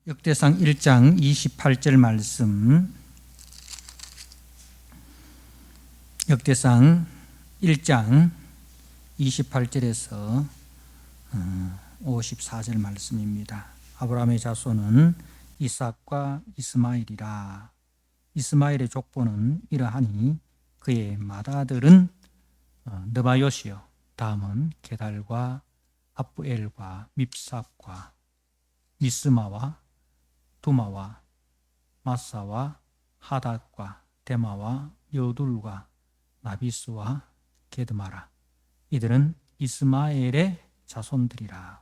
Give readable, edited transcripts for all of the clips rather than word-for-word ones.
역대상 1장 28절 말씀, 역대상 1장 28절에서 54절 말씀입니다. 아브라함의 자손은 이삭과 이스마엘이라. 이스마엘의 족보는 이러하니 그의 맏아들은 느바요시요, 다음은 게달과 압부엘과 밉삭과 미스마와 두마와 마사와 하닷과 데마와 여둘과 나비스와 게드마라. 이들은 이스마엘의 자손들이라.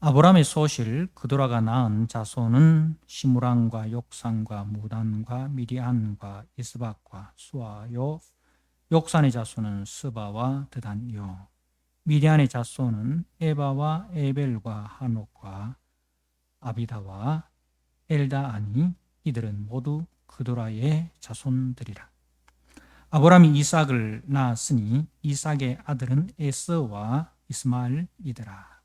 아브라함의 소실 그도라가 낳은 자손은 시므랑과 욕산과 무단과 미디안과 이스박과 수아요. 욕산의 자손은 스바와 드단이요. 미디안의 자손은 에바와 에벨과 하녹과 아비다와 엘다아니. 이들은 모두 그도라의 자손들이라. 아브라함이 이삭을 낳았으니 이삭의 아들은 에서와 이스마엘이더라.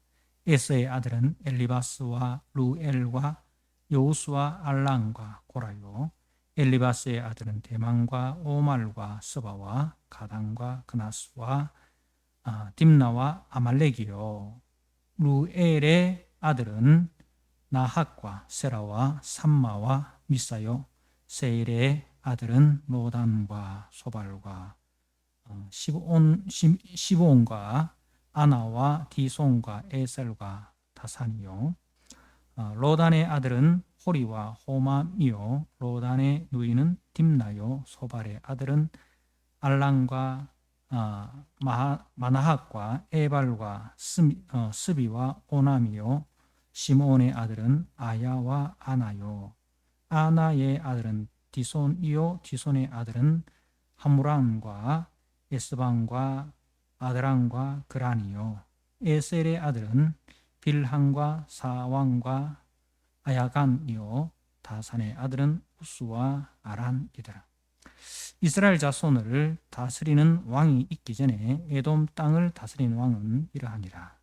에서의 아들은 엘리바스와 루엘과 여우스와 알랑과 고라요. 엘리바스의 아들은 대만과 오말과 스바와 가단과 그나스와 딥나와 아말렉이요. 루엘의 아들은 나핫과 세라와 삼마와 미사요. 세일의 아들은 노단과 소발과 시브온과 아나와 디손과 에셀과 다산이요. 로단의 아들은 호리와 호맘이요. 로단의 누이는 딥나요. 소발의 아들은 알랑과 마나핫과 에발과 스비와 오남이요. 시므온의 아들은 아야와 아나요. 아나의 아들은 디손이요. 디손의 아들은 하무람과 에스방과 아드랑과 그란이요. 에셀의 아들은 빌한과 사왕과 아야간이요. 다산의 아들은 우스와 아란이더라. 이스라엘 자손을 다스리는 왕이 있기 전에 에돔 땅을 다스리는 왕은 이러하니라.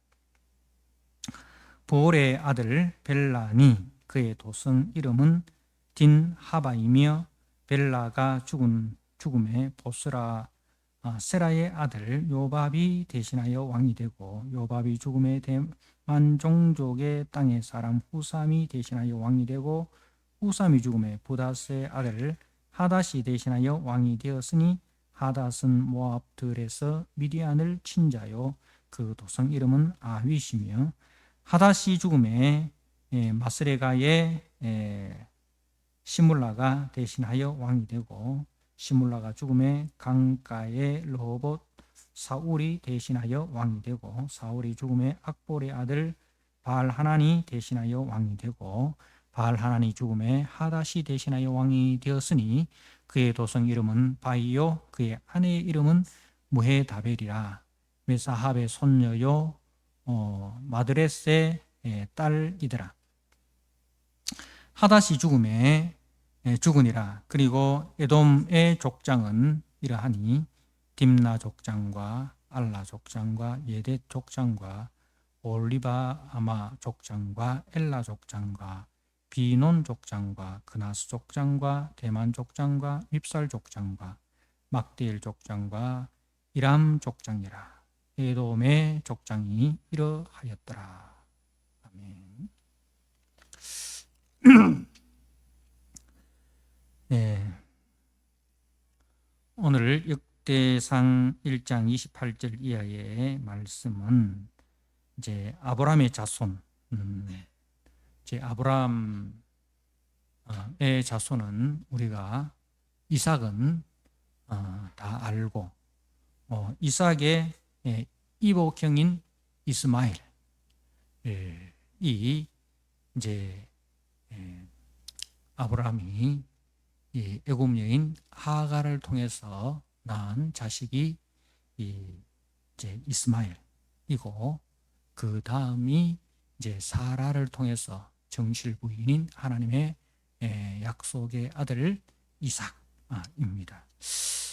보올의 아들 벨라니. 그의 도성 이름은 딘하바이며 벨라가 죽음에 보스라 세라의 아들 요밥이 대신하여 왕이 되고, 요밥이 죽음에 대만 종족의 땅의 사람 후삼이 대신하여 왕이 되고, 후삼이 죽음에 부다스의 아들 하닷이 대신하여 왕이 되었으니, 하닷은 모압들에서 미디안을 친 자요. 그 도성 이름은 아윗이며, 하닷이 죽음에 마스레가의 시물라가 대신하여 왕이 되고, 시물라가 죽음에 강가의 르호봇 사울이 대신하여 왕이 되고, 사울이 죽음에 악볼의 아들 바알하난이 대신하여 왕이 되고, 바알하난이 죽음에 하닷이 대신하여 왕이 되었으니, 그의 도성 이름은 바이요. 그의 아내의 이름은 무헤다벨이라. 메사합의 손녀요 마드레스의 딸이더라. 하닷이 죽음에 죽으니라. 그리고 에돔의 족장은 이러하니 딥나 족장과 알라 족장과 예뎃 족장과 올리바아마 족장과 엘라 족장과 비논 족장과 그나스 족장과 대만 족장과 밉살 족장과 막디엘 족장과 이람 족장이라. 에돔의 족장이 이러하였더라. 아멘. 네. 오늘 역대상 1장 28절 이하의 말씀은 이제 아브라함의 자손, 이제 아브라함의 자손은 우리가 이삭은 다 알고, 이삭의 이복형인 이스마엘, 이 이제 아브라함이 애굽 여인 하갈을 통해서 낳은 자식이 이제 이스마엘이고, 그 다음이 이제 사라를 통해서 정실 부인인 하나님의 약속의 아들 이삭입니다.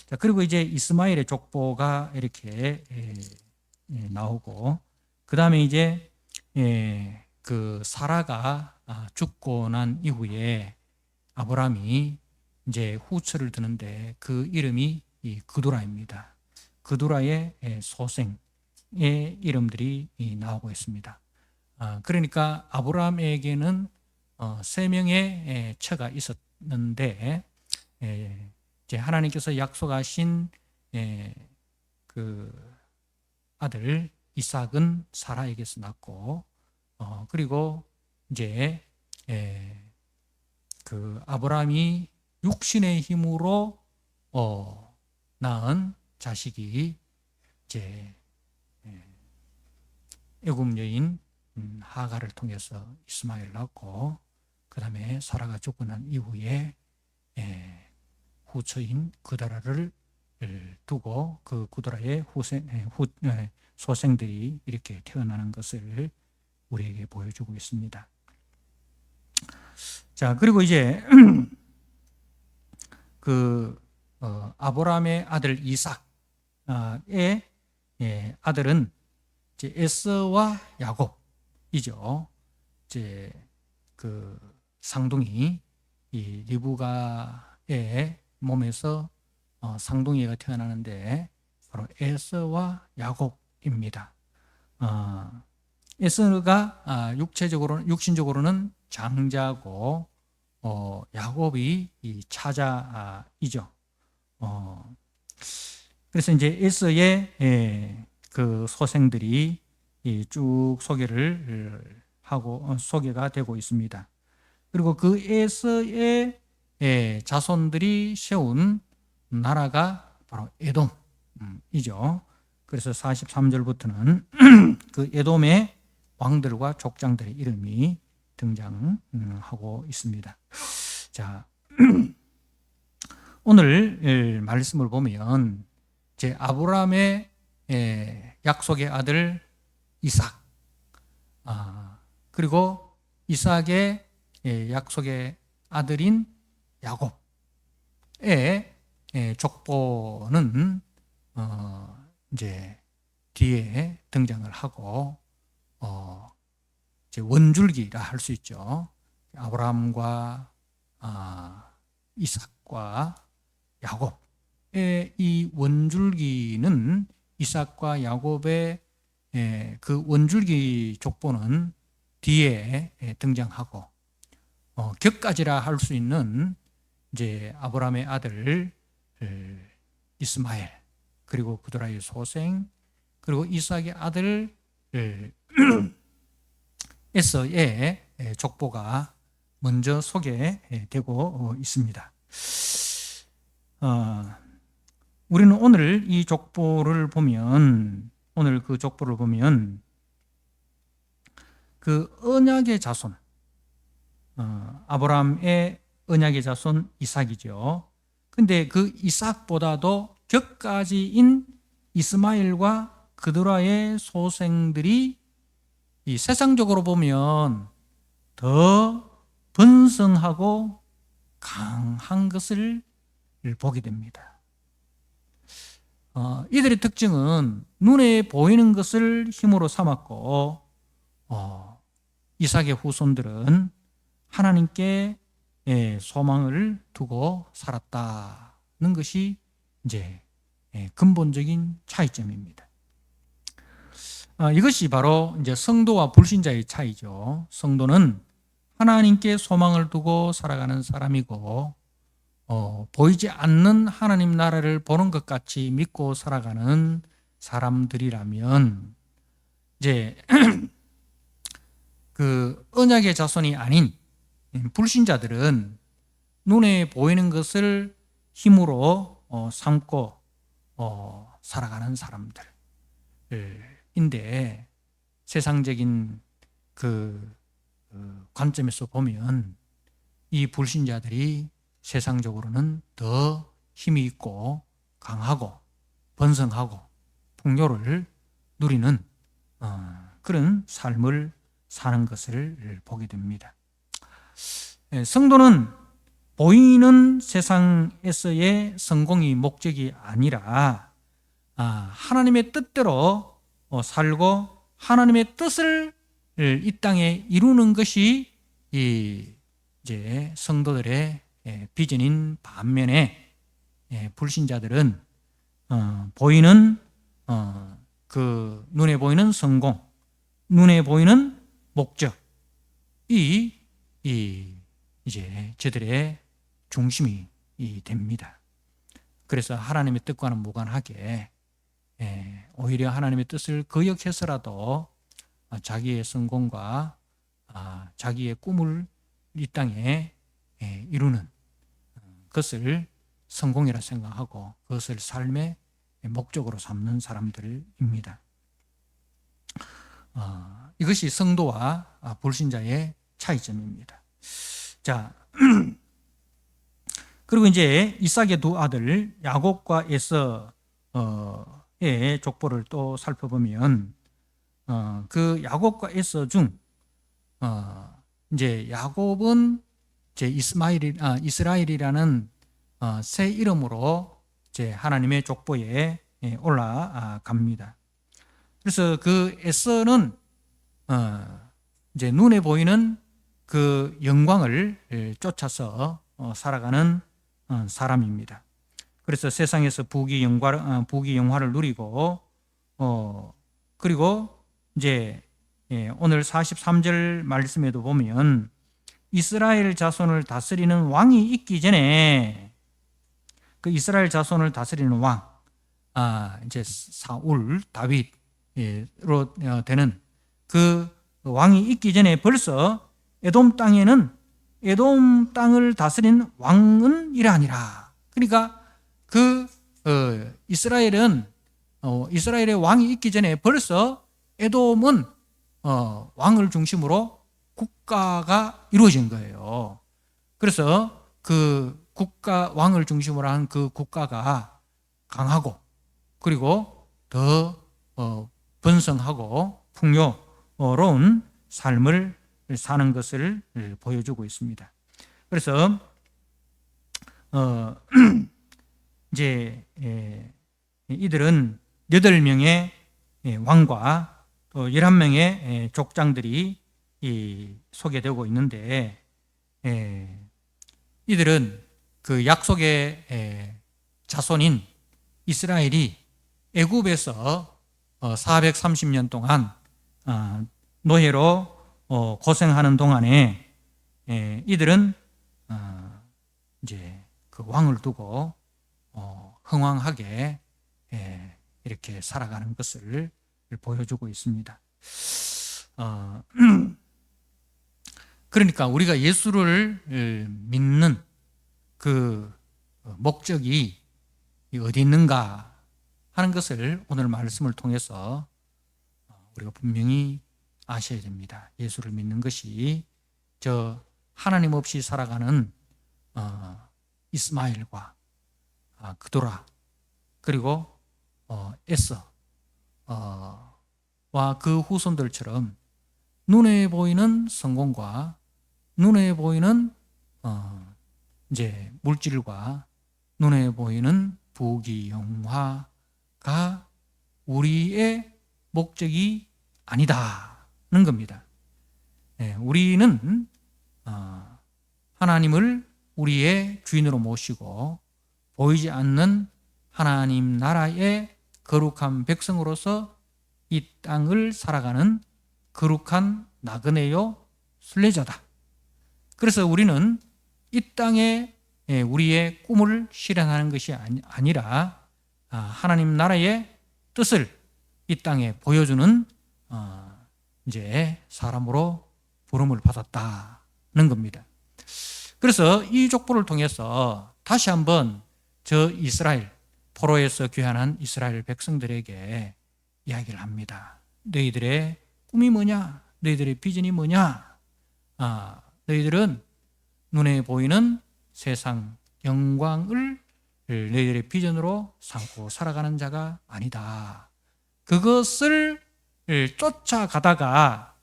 자, 그리고 이제 이스마엘의 족보가 이렇게 나오고, 그 다음에 이제 그 사라가 죽고 난 이후에 아브라함이 이제 후처를 두는데 그 이름이 이 그도라입니다. 그도라의 소생의 이름들이 나오고 있습니다. 그러니까 아브라함에게는 3명의 처가 있었는데 이제 하나님께서 약속하신 그 아들 이삭은 사라에게서 낳고 그리고 이제 그 아브라함이 육신의 힘으로 낳은 자식이 이제 애굽 여인 하갈을 통해서 이스마엘을 낳고 그 다음에 사라가 죽고 난 이후에 후처인 그다라를 두고 그 그다라의 소생들이 이렇게 태어나는 것을 우리에게 보여주고 있습니다. 자, 그리고 이제 그 아브라함의 아들 이삭의 아들은 이제 에서와 야곱이죠. 이제 그 상둥이 이 리브가의 몸에서 상둥이가 태어나는데 바로 에서와 야곱입니다. 에서가 육신적으로는 장자고 야곱이 이 차자이죠. 그래서 이제 에서의 그 소생들이 쭉 소개가 되고 있습니다. 그리고 그 에서의 자손들이 세운 나라가 바로 에돔이죠. 그래서 43절부터는 그 에돔의 왕들과 족장들의 이름이 등장하고 있습니다. 자, 오늘 말씀을 보면 이제 아브라함의 약속의 아들 이삭, 그리고 이삭의 약속의 아들인 야곱의 족보는 이제 뒤에 등장을 하고 이제 원줄기라 할 수 있죠. 아브라함과 이삭과 야곱의 이 원줄기는 이삭과 야곱의 그 원줄기 족보는 뒤에 등장하고 격가지라 할 수 있는 이제 아브라함의 아들 이스마엘 그리고 그도라의 소생 그리고 이삭의 아들 에서의 족보가 먼저 소개되고 있습니다. 우리는 오늘 이 족보를 보면 그 언약의 자손 아브라함의 언약의 자손 이삭이죠. 근데 그 이삭보다도 격가지인 이스마엘과 그도라의 소생들이 이 세상적으로 보면 더 번성하고 강한 것을 보게 됩니다. 이들의 특징은 눈에 보이는 것을 힘으로 삼았고 이삭의 후손들은 하나님께 소망을 두고 살았다는 것이 이제 근본적인 차이점입니다. 이것이 바로 이제 성도와 불신자의 차이죠. 성도는 하나님께 소망을 두고 살아가는 사람이고 보이지 않는 하나님 나라를 보는 것 같이 믿고 살아가는 사람들이라면 이제 그 언약의 자손이 아닌 불신자들은 눈에 보이는 것을 힘으로 삼고 살아가는 사람들인데 세상적인 그 관점에서 보면 이 불신자들이 세상적으로는 더 힘이 있고 강하고 번성하고 풍요를 누리는 그런 삶을 사는 것을 보게 됩니다. 성도는 보이는 세상에서의 성공이 목적이 아니라 하나님의 뜻대로 살고 하나님의 뜻을 이 땅에 이루는 것이 이제 성도들의 비전인 반면에 불신자들은 보이는 그 눈에 보이는 성공, 눈에 보이는 목적, 이제 저들의 중심이 됩니다. 그래서 하나님의 뜻과는 무관하게 오히려 하나님의 뜻을 거역해서라도 자기의 성공과 자기의 꿈을 이 땅에 이루는 그것을 성공이라 생각하고 그것을 삶의 목적으로 삼는 사람들입니다. 이것이 성도와 불신자의 차이점입니다. 자, 그리고 이제 이삭의 두 아들 야곱과 에서의 족보를 또 살펴보면 그 야곱과 에서 중 이제 야곱은 이제 이스라엘이라는 새 이름으로 이제 하나님의 족보에 올라갑니다. 그래서 그 에서는 이제 눈에 보이는 그 영광을 쫓아서 살아가는 사람입니다. 그래서 세상에서 부귀영화를 누리고 그리고 이제 오늘 43절 말씀에도 보면 이스라엘 자손을 다스리는 왕이 있기 전에 그 이스라엘 자손을 다스리는 왕, 이제 사울, 다윗으로 되는 그 왕이 있기 전에 벌써 에돔 땅을 다스리는 왕은 이러하니라. 그러니까 그 이스라엘의 왕이 있기 전에 벌써 에돔은 왕을 중심으로 국가가 이루어진 거예요. 그래서 그 왕을 중심으로 한 그 국가가 강하고 그리고 더 번성하고 풍요로운 삶을 사는 것을 보여주고 있습니다. 그래서 이제 이들은 8명의 왕과 또 11명의 족장들이 소개되고 있는데 이들은 그 약속의 자손인 이스라엘이 애굽에서 430년 동안 노예로 고생하는 동안에 이들은 이제 그 왕을 두고 흥왕하게 이렇게 살아가는 것을 보여주고 있습니다. 그러니까 우리가 예수를 믿는 그 목적이 어디 있는가 하는 것을 오늘 말씀을 통해서 우리가 분명히 아셔야 됩니다. 예수를 믿는 것이 저 하나님 없이 살아가는 이스마엘과 그도라 그리고 에서와 그 후손들처럼 눈에 보이는 성공과 눈에 보이는 이제 물질과 눈에 보이는 부귀영화가 우리의 목적이 아니다는 겁니다. 우리는 하나님을 우리의 주인으로 모시고 보이지 않는 하나님 나라의 거룩한 백성으로서 이 땅을 살아가는 거룩한 나그네요 순례자다. 그래서 우리는 이 땅에 우리의 꿈을 실현하는 것이 아니라 하나님 나라의 뜻을 이 땅에 보여주는 이제 사람으로 부름을 받았다는 겁니다. 그래서 이 족보를 통해서 다시 한번 저 이스라엘 포로에서 귀환한 이스라엘 백성들에게 이야기를 합니다. 너희들의 꿈이 뭐냐? 너희들의 비전이 뭐냐? 너희들은 눈에 보이는 세상 영광을 너희들의 비전으로 삼고 살아가는 자가 아니다. 그것을 쫓아가다가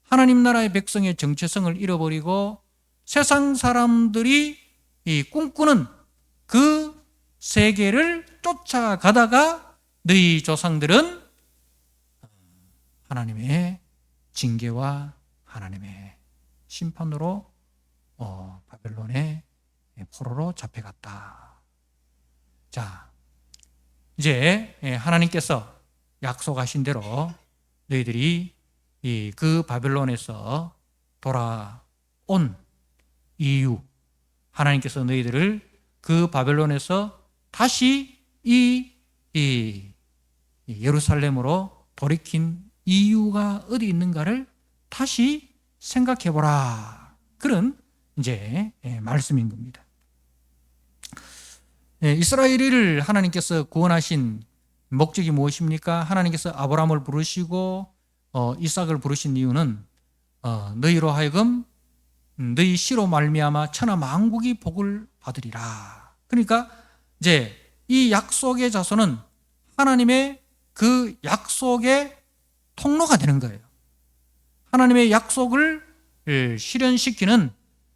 하나님 나라의 백성의 정체성을 잃어버리고 세상 사람들이 꿈꾸는 그 세계를 쫓아가다가 너희 조상들은 하나님의 징계와 하나님의 심판으로 바벨론의 포로로 잡혀갔다. 자, 이제 하나님께서 약속하신 대로 너희들이 그 바벨론에서 돌아온 이유, 하나님께서 너희들을 그 바벨론에서 다시 이 예루살렘으로 돌이킨 이유가 어디 있는가를 다시 생각해 보라. 그런 이제 말씀인 겁니다. 이스라엘을 하나님께서 구원하신 목적이 무엇입니까? 하나님께서 아브라함을 부르시고 이삭을 부르신 이유는 너희로 하여금 너희 씨로 말미암아 천하 만국이 복을 받으리라. 그러니까 이제 이 약속의 자손은 하나님의 그 약속의 통로가 되는 거예요. 하나님의 약속을 실현시키는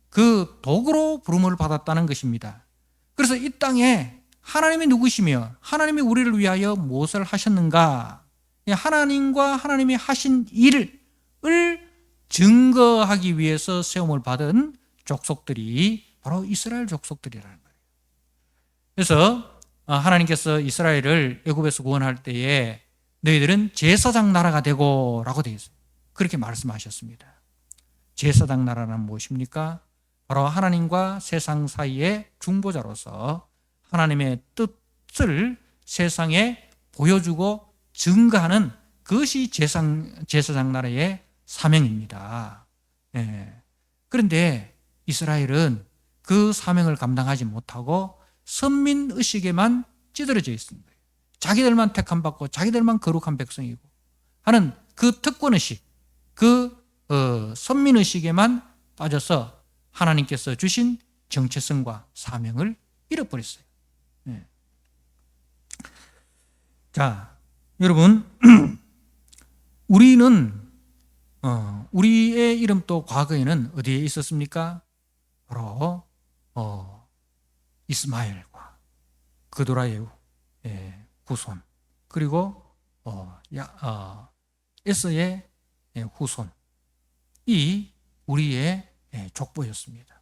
그 도구로 부름을 받았다는 것입니다. 그래서 이 땅에 하나님이 누구시며 하나님이 우리를 위하여 무엇을 하셨는가? 하나님과 하나님이 하신 일을 증거하기 위해서 세움을 받은 족속들이 바로 이스라엘 족속들이라는 거예요. 그래서 하나님께서 이스라엘을 애굽에서 구원할 때에 너희들은 제사장 나라가 되고 라고 되어 있어요. 그렇게 말씀하셨습니다. 제사장 나라는 무엇입니까? 바로 하나님과 세상 사이의 중보자로서 하나님의 뜻을 세상에 보여주고 증거하는 그것이 제사장 나라의 사명입니다. 그런데 이스라엘은 그 사명을 감당하지 못하고 선민의식에만 찌들어져 있습니다. 자기들만 택함받고 자기들만 거룩한 백성이고 하는 그 특권의식, 그 선민의식에만 빠져서 하나님께서 주신 정체성과 사명을 잃어버렸어요. 자, 여러분, 우리는 우리의 이름도 과거에는 어디에 있었습니까? 바로 이스마엘과 그도라의 후손, 그리고 에서의 후손, 이 우리의 족보였습니다.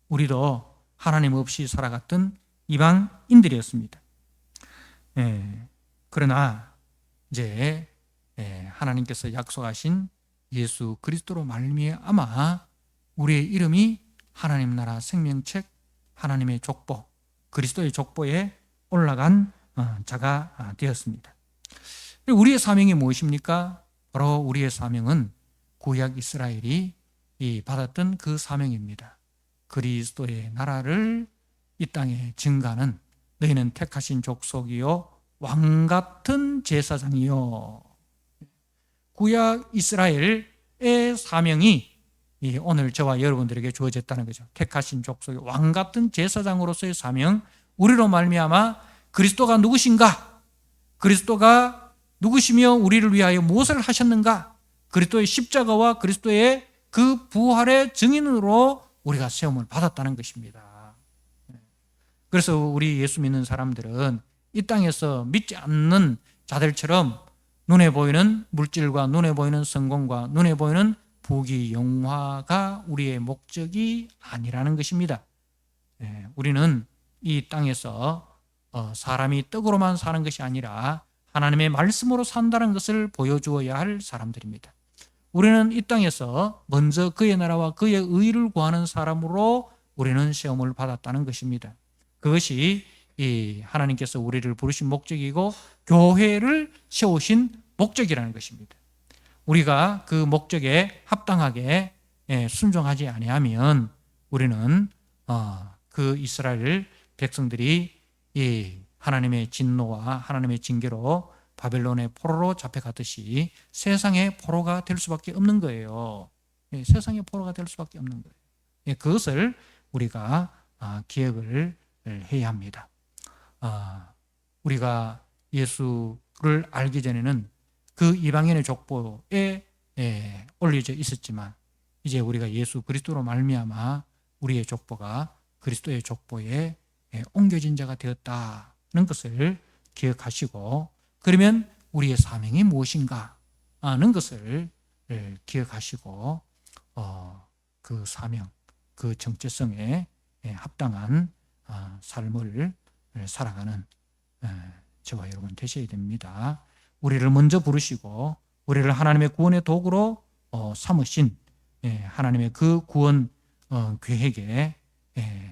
우리도 하나님 없이 살아갔던 이방인들이었습니다. 그러나 이제 하나님께서 약속하신 예수 그리스도로 말미암아 우리의 이름이 하나님 나라 생명책 하나님의 족보, 그리스도의 족보에 올라간 자가 되었습니다. 우리의 사명이 무엇입니까? 바로 우리의 사명은 구약 이스라엘이 받았던 그 사명입니다. 그리스도의 나라를 이 땅에 증거하는 너희는 택하신 족속이요 왕같은 제사장이요. 구약 이스라엘의 사명이 오늘 저와 여러분들에게 주어졌다는 거죠. 택하신 족속의 왕같은 제사장으로서의 사명, 우리로 말미암아 그리스도가 누구신가? 그리스도가 누구시며 우리를 위하여 무엇을 하셨는가? 그리스도의 십자가와 그리스도의 그 부활의 증인으로 우리가 세움을 받았다는 것입니다. 그래서 우리 예수 믿는 사람들은 이 땅에서 믿지 않는 자들처럼 눈에 보이는 물질과 눈에 보이는 성공과 눈에 보이는 부귀 영화가 우리의 목적이 아니라는 것입니다. 우리는 이 땅에서 사람이 떡으로만 사는 것이 아니라 하나님의 말씀으로 산다는 것을 보여주어야 할 사람들입니다. 우리는 이 땅에서 먼저 그의 나라와 그의 의를 구하는 사람으로 우리는 시험을 받았다는 것입니다. 그것이 이 하나님께서 우리를 부르신 목적이고 교회를 세우신 목적이라는 것입니다. 우리가 그 목적에 합당하게 순종하지 아니하면 우리는 그 이스라엘 백성들이 이 하나님의 진노와 하나님의 징계로 바벨론의 포로로 잡혀가듯이 세상의 포로가 될 수밖에 없는 거예요. 세상의 포로가 될 수밖에 없는 거예요. 그것을 우리가 기억을 해야 합니다. 우리가 예수를 알기 전에는 그 이방인의 족보에 올려져 있었지만 이제 우리가 예수 그리스도로 말미암아 우리의 족보가 그리스도의 족보에 옮겨진 자가 되었다는 것을 기억하시고, 그러면 우리의 사명이 무엇인가 하는 것을 기억하시고 그 사명, 그 정체성에 합당한 삶을 살아가는 저와 여러분 되셔야 됩니다. 우리를 먼저 부르시고 우리를 하나님의 구원의 도구로 삼으신 하나님의 그 구원 계획에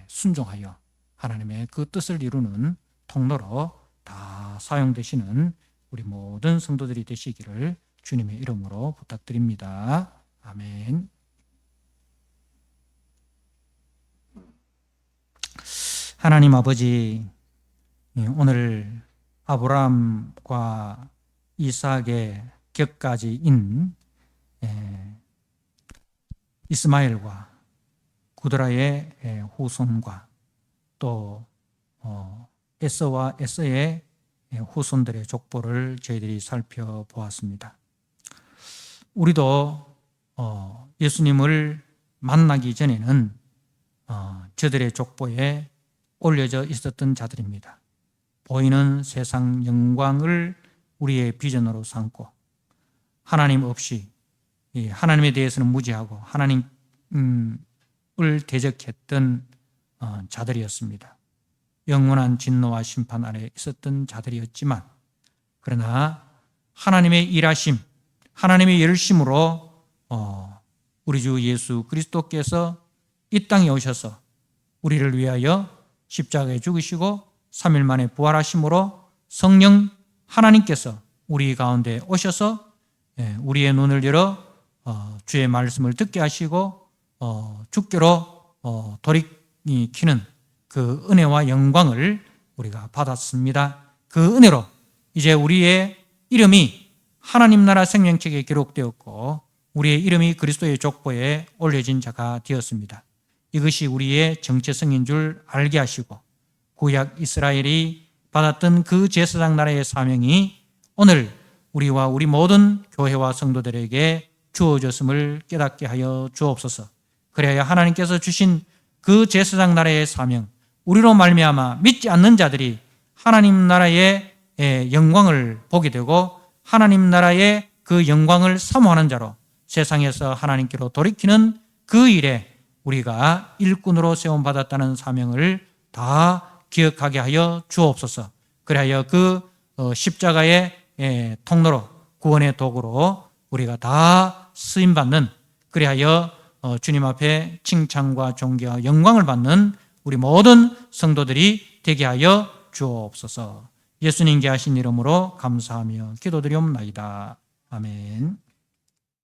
순종하여 하나님의 그 뜻을 이루는 통로로 다 사용되시는 우리 모든 성도들이 되시기를 주님의 이름으로 부탁드립니다. 아멘. 하나님 아버지, 오늘 아브라함과 이삭의 격가지인 이스마엘과 구드라의 후손과 또 에서와 에서의 후손들의 족보를 저희들이 살펴보았습니다. 우리도 예수님을 만나기 전에는 저들의 족보에 올려져 있었던 자들입니다. 보이는 세상 영광을 우리의 비전으로 삼고 하나님 없이 하나님에 대해서는 무지하고 하나님을 대적했던 자들이었습니다. 영원한 진노와 심판 아래 있었던 자들이었지만 그러나 하나님의 일하심, 하나님의 열심으로 우리 주 예수 그리스도께서 이 땅에 오셔서 우리를 위하여 십자가에 죽으시고 3일 만에 부활하심으로 성령 하나님께서 우리 가운데 오셔서 우리의 눈을 열어 주의 말씀을 듣게 하시고 주께로 돌이키는 그 은혜와 영광을 우리가 받았습니다. 그 은혜로 이제 우리의 이름이 하나님 나라 생명책에 기록되었고 우리의 이름이 그리스도의 족보에 올려진 자가 되었습니다. 이것이 우리의 정체성인 줄 알게 하시고 구약 이스라엘이 받았던 그 제사장 나라의 사명이 오늘 우리와 우리 모든 교회와 성도들에게 주어졌음을 깨닫게 하여 주옵소서. 그래야 하나님께서 주신 그 제사장 나라의 사명, 우리로 말미암아 믿지 않는 자들이 하나님 나라의 영광을 보게 되고 하나님 나라의 그 영광을 사모하는 자로 세상에서 하나님께로 돌이키는 그 일에 우리가 일꾼으로 세움받았다는 사명을 다 기억하게 하여 주옵소서. 그리하여 그 십자가의 통로로 구원의 도구로 우리가 다 쓰임받는, 그리하여 주님 앞에 칭찬과 존귀와 영광을 받는 우리 모든 성도들이 되게 하여 주옵소서. 예수님께 하신 이름으로 감사하며 기도드리옵나이다. 아멘.